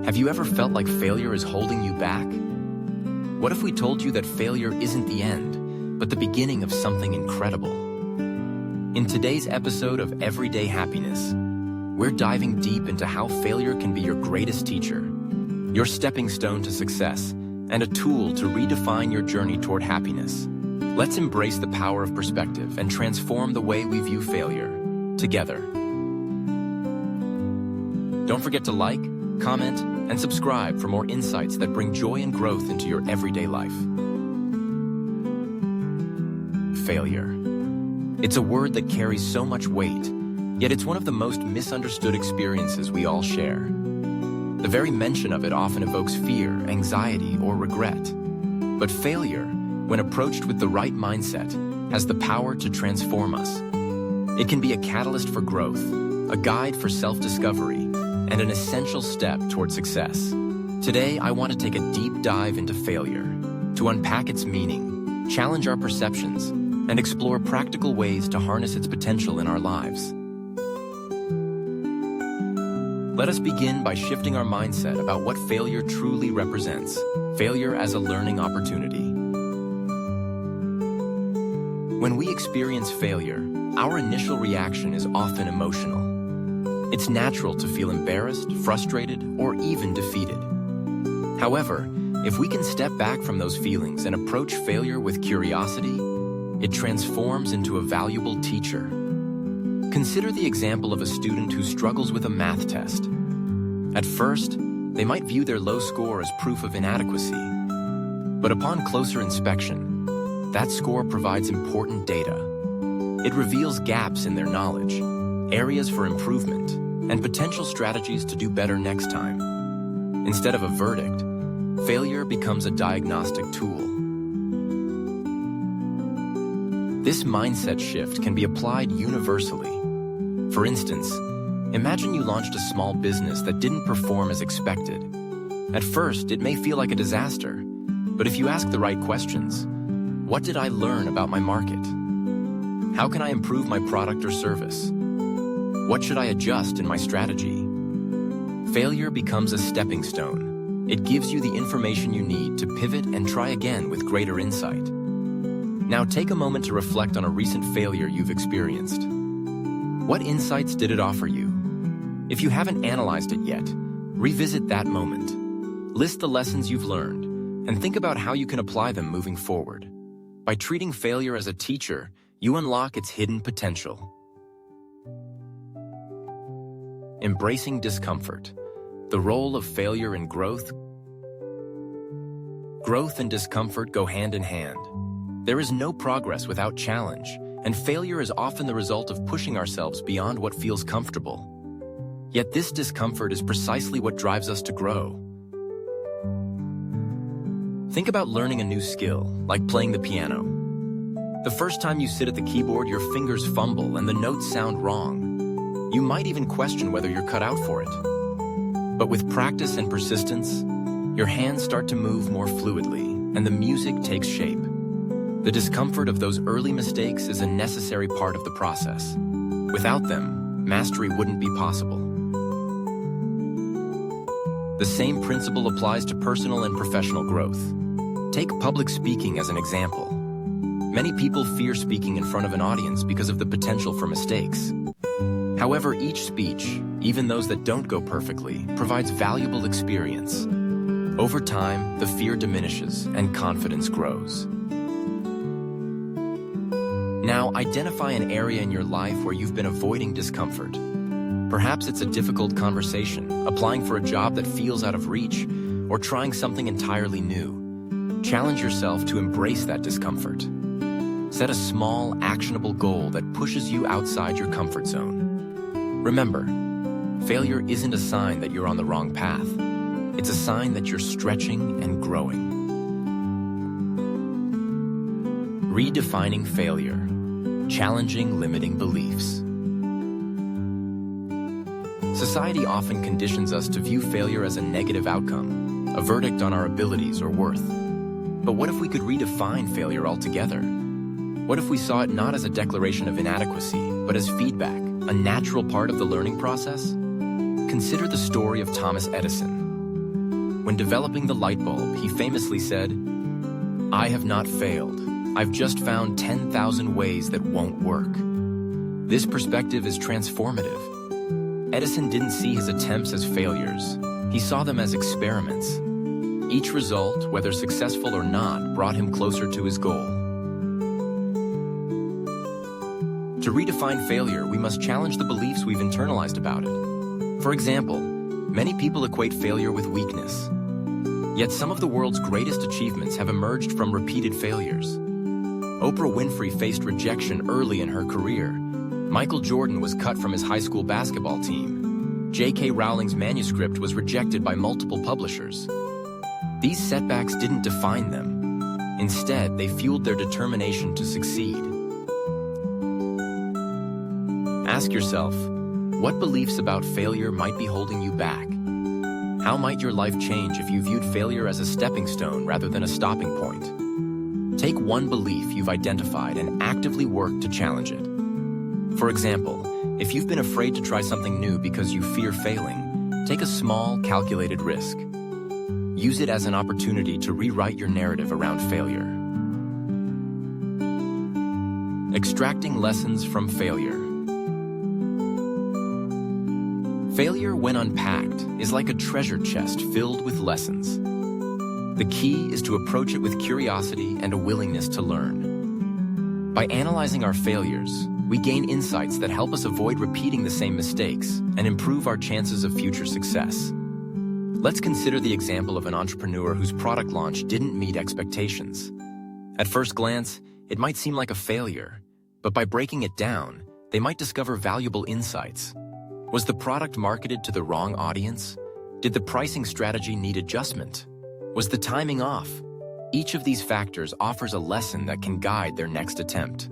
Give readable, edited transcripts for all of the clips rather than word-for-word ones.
Have you ever felt like failure is holding you back? What if we told you that failure isn't the end, but the beginning of something incredible? In today's episode of Everyday Happiness, we're diving deep into how failure can be your greatest teacher, your stepping stone to success, and a tool to redefine your journey toward happiness. Let's embrace the power of perspective and transform the way we view failure together. Don't forget to like, comment, and subscribe for more insights that bring joy and growth into your everyday life. Failure. It's a word that carries so much weight, yet it's one of the most misunderstood experiences we all share. The very mention of it often evokes fear, anxiety, or regret. But failure, when approached with the right mindset, has the power to transform us. It can be a catalyst for growth, a guide for self-discovery, and an essential step toward success. Today, I want to take a deep dive into failure, to unpack its meaning, challenge our perceptions, and explore practical ways to harness its potential in our lives. Let us begin by shifting our mindset about what failure truly represents. Failure as a learning opportunity. When we experience failure, our initial reaction is often emotional. It's natural to feel embarrassed, frustrated, or even defeated. However, if we can step back from those feelings and approach failure with curiosity, it transforms into a valuable teacher. Consider the example of a student who struggles with a math test. At first, they might view their low score as proof of inadequacy. But upon closer inspection, that score provides important data. It reveals gaps in their knowledge, areas for improvement, and potential strategies to do better next time. Instead of a verdict, failure becomes a diagnostic tool. This mindset shift can be applied universally. For instance, imagine you launched a small business that didn't perform as expected. At first, it may feel like a disaster, but if you ask the right questions, what did I learn about my market? How can I improve my product or service? What should I adjust in my strategy? Failure becomes a stepping stone. It gives you the information you need to pivot and try again with greater insight. Now take a moment to reflect on a recent failure you've experienced. What insights did it offer you? If you haven't analyzed it yet, revisit that moment. List the lessons you've learned and think about how you can apply them moving forward. By treating failure as a teacher, you unlock its hidden potential. Embracing discomfort. The role of failure in growth. Growth and discomfort go hand in hand. There is no progress without challenge, and failure is often the result of pushing ourselves beyond what feels comfortable. Yet this discomfort is precisely what drives us to grow. Think about learning a new skill, like playing the piano. The first time you sit at the keyboard, your fingers fumble and the notes sound wrong. You might even question whether you're cut out for it. But with practice and persistence, your hands start to move more fluidly, and the music takes shape. The discomfort of those early mistakes is a necessary part of the process. Without them, mastery wouldn't be possible. The same principle applies to personal and professional growth. Take public speaking as an example. Many people fear speaking in front of an audience because of the potential for mistakes. However, each speech, even those that don't go perfectly, provides valuable experience. Over time, the fear diminishes and confidence grows. Now, identify an area in your life where you've been avoiding discomfort. Perhaps it's a difficult conversation, applying for a job that feels out of reach, or trying something entirely new. Challenge yourself to embrace that discomfort. Set a small, actionable goal that pushes you outside your comfort zone. Remember, failure isn't a sign that you're on the wrong path. It's a sign that you're stretching and growing. Redefining failure. Challenging limiting beliefs. Society often conditions us to view failure as a negative outcome, a verdict on our abilities or worth. But what if we could redefine failure altogether? What if we saw it not as a declaration of inadequacy, but as feedback, a natural part of the learning process? Consider the story of Thomas Edison. When developing the light bulb, he famously said, "I have not failed. I've just found 10,000 ways that won't work." This perspective is transformative. Edison didn't see his attempts as failures. He saw them as experiments. Each result, whether successful or not, brought him closer to his goal. To redefine failure, we must challenge the beliefs we've internalized about it. For example, many people equate failure with weakness. Yet some of the world's greatest achievements have emerged from repeated failures. Oprah Winfrey faced rejection early in her career. Michael Jordan was cut from his high school basketball team. J.K. Rowling's manuscript was rejected by multiple publishers. These setbacks didn't define them. Instead, they fueled their determination to succeed. Ask yourself, what beliefs about failure might be holding you back? How might your life change if you viewed failure as a stepping stone rather than a stopping point? Take one belief you've identified and actively work to challenge it. For example, if you've been afraid to try something new because you fear failing, take a small, calculated risk. Use it as an opportunity to rewrite your narrative around failure. Extracting lessons from failure. Failure, when unpacked, is like a treasure chest filled with lessons. The key is to approach it with curiosity and a willingness to learn. By analyzing our failures, we gain insights that help us avoid repeating the same mistakes and improve our chances of future success. Let's consider the example of an entrepreneur whose product launch didn't meet expectations. At first glance, it might seem like a failure, but by breaking it down, they might discover valuable insights. Was the product marketed to the wrong audience? Did the pricing strategy need adjustment? Was the timing off? Each of these factors offers a lesson that can guide their next attempt.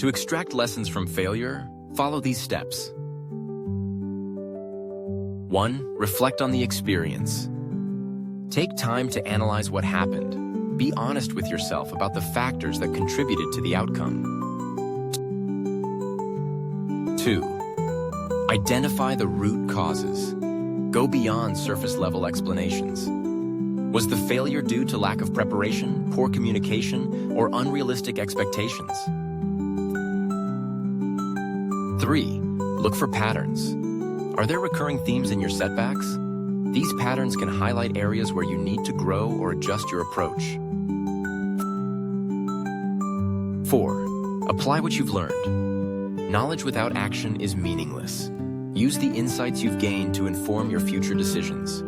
To extract lessons from failure, follow these steps. 1. Reflect on the experience. Take time to analyze what happened. Be honest with yourself about the factors that contributed to the outcome. 2. Identify the root causes. Go beyond surface-level explanations. Was the failure due to lack of preparation, poor communication, or unrealistic expectations? 3. Look for patterns. Are there recurring themes in your setbacks? These patterns can highlight areas where you need to grow or adjust your approach. 4. Apply what you've learned. Knowledge without action is meaningless. Use the insights you've gained to inform your future decisions.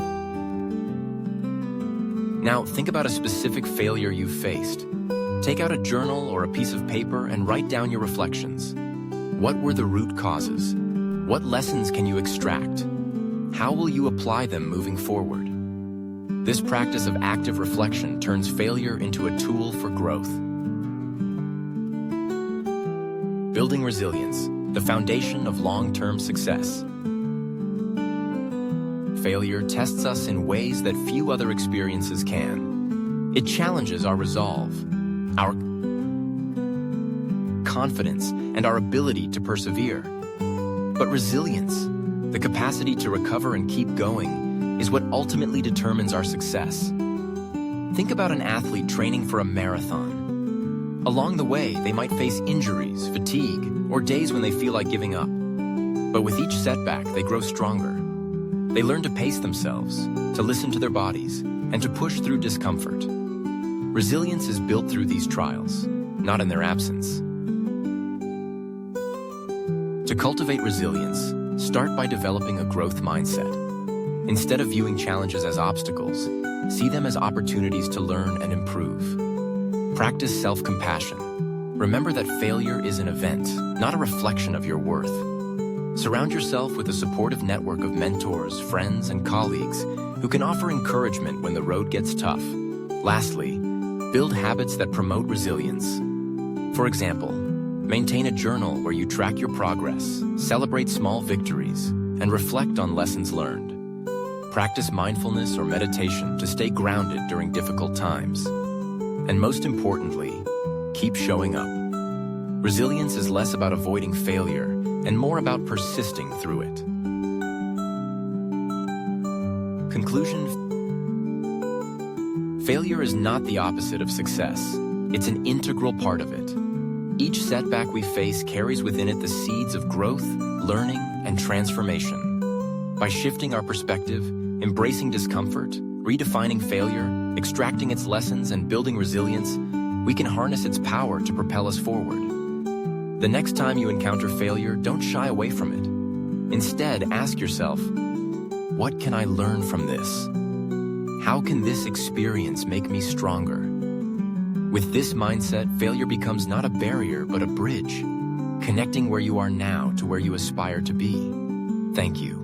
Now, think about a specific failure you've faced. Take out a journal or a piece of paper and write down your reflections. What were the root causes? What lessons can you extract? How will you apply them moving forward? This practice of active reflection turns failure into a tool for growth. Building resilience, the foundation of long-term success. Failure tests us in ways that few other experiences can. It challenges our resolve, our confidence, and our ability to persevere. But resilience, the capacity to recover and keep going, is what ultimately determines our success. Think about an athlete training for a marathon. Along the way, they might face injuries, fatigue, or days when they feel like giving up. But with each setback, they grow stronger. They learn to pace themselves, to listen to their bodies, and to push through discomfort. Resilience is built through these trials, not in their absence. To cultivate resilience, start by developing a growth mindset. Instead of viewing challenges as obstacles, see them as opportunities to learn and improve. Practice self-compassion. Remember that failure is an event, not a reflection of your worth. Surround yourself with a supportive network of mentors, friends, and colleagues who can offer encouragement when the road gets tough. Lastly, build habits that promote resilience. For example, maintain a journal where you track your progress, celebrate small victories, and reflect on lessons learned. Practice mindfulness or meditation to stay grounded during difficult times. And most importantly, keep showing up. Resilience is less about avoiding failure and more about persisting through it. Conclusion: failure is not the opposite of success. It's an integral part of it. Each setback we face carries within it the seeds of growth, learning, and transformation. By shifting our perspective, embracing discomfort, redefining failure, extracting its lessons, and building resilience, we can harness its power to propel us forward. The next time you encounter failure, don't shy away from it. Instead, ask yourself, what can I learn from this? How can this experience make me stronger? With this mindset, failure becomes not a barrier, but a bridge, connecting where you are now to where you aspire to be. Thank you.